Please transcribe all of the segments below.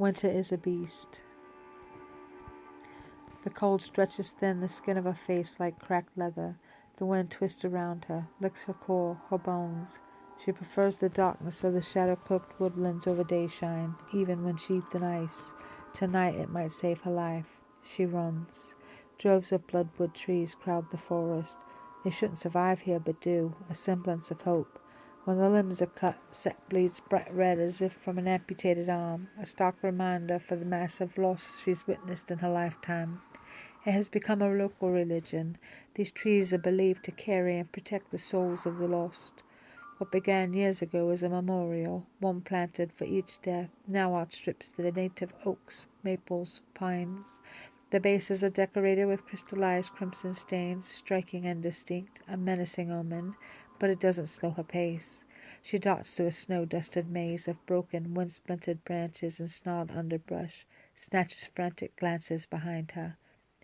Winter is a beast. The cold stretches thin the skin of her face like cracked leather. The wind twists around her, licks her core, her bones. She prefers the darkness of the shadow-cloaked woodlands over dayshine, even when sheathed in ice. Tonight it might save her life. She runs. Droves of bloodwood trees crowd the forest. They shouldn't survive here, but do, a semblance of hope. When the limbs are cut, set bleeds bright red as if from an amputated arm, a stark reminder for the massive loss she's witnessed in her lifetime. It has become a local religion. These trees are believed to carry and protect the souls of the lost. What began years ago as a memorial, one planted for each death, now outstrips the native oaks, maples, pines. The bases are decorated with crystallized crimson stains, striking and distinct, a menacing omen, but it doesn't slow her pace. She darts through a snow-dusted maze of broken, wind-splintered branches and snarled underbrush, snatches frantic glances behind her.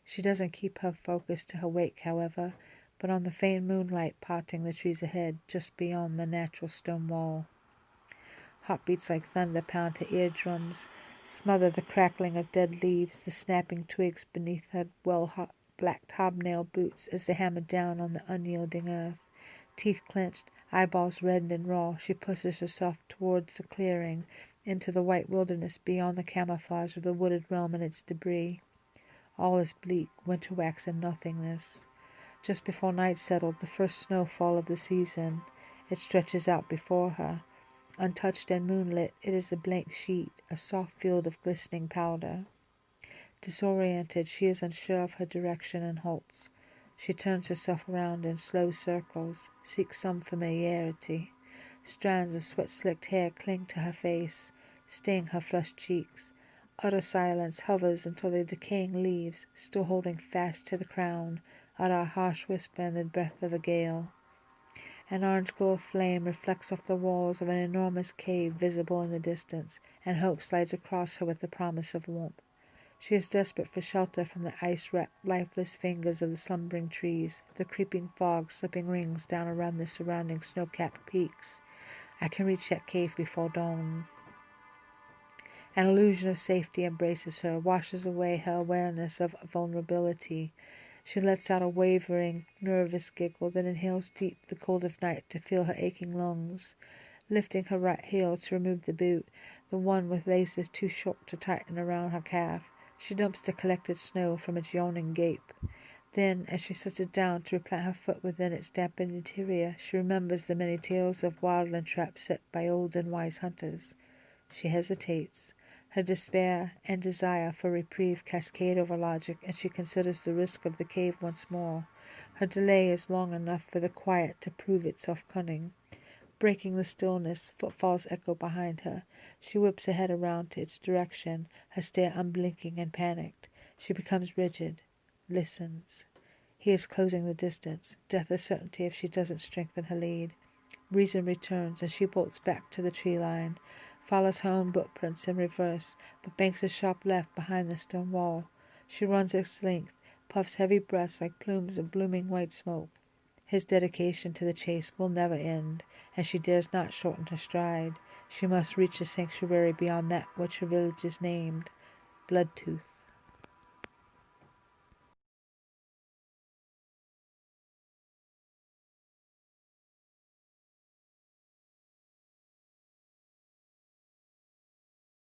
She doesn't keep her focus to her wake, however, but on the faint moonlight parting the trees ahead, just beyond the natural stone wall. Heartbeats like thunder pound her eardrums, smother the crackling of dead leaves, the snapping twigs beneath her well-blacked hobnailed boots as they hammer down on the unyielding earth. Teeth clenched, eyeballs reddened and raw, she pushes herself towards the clearing, into the white wilderness beyond the camouflage of the wooded realm and its debris. All is bleak, winter wax and nothingness. Just before night settled, the first snowfall of the season, it stretches out before her. Untouched and moonlit, it is a blank sheet, a soft field of glistening powder. Disoriented, she is unsure of her direction and halts. She turns herself around in slow circles, seeks some familiarity. Strands of sweat-slicked hair cling to her face, sting her flushed cheeks. Utter silence hovers until the decaying leaves, still holding fast to the crown, utter a harsh whisper in the breath of a gale. An orange glow of flame reflects off the walls of an enormous cave visible in the distance, and hope slides across her with the promise of warmth. She is desperate for shelter from the ice-wrapped, lifeless fingers of the slumbering trees, the creeping fog slipping rings down around the surrounding snow-capped peaks. I can reach that cave before dawn. An illusion of safety embraces her, washes away her awareness of vulnerability. She lets out a wavering, nervous giggle, then inhales deep the cold of night to feel her aching lungs. Lifting her right heel to remove the boot, the one with laces too short to tighten around her calf, she dumps the collected snow from its yawning gape. Then, as she sets it down to replant her foot within its dampened interior, she remembers the many tales of wildland traps set by old and wise hunters. She hesitates. Her despair and desire for reprieve cascade over logic, and she considers the risk of the cave once more. Her delay is long enough for the quiet to prove itself cunning. Breaking the stillness, footfalls echo behind her. She whips her head around to its direction, her stare unblinking and panicked. She becomes rigid, listens. He is closing the distance, death a certainty if she doesn't strengthen her lead. Reason returns, and she bolts back to the tree line, follows her own footprints in reverse, but banks a sharp left behind the stone wall. She runs its length, puffs heavy breaths like plumes of blooming white smoke. His dedication to the chase will never end, and she dares not shorten her stride. She must reach a sanctuary beyond that which her village is named, Bloodtooth.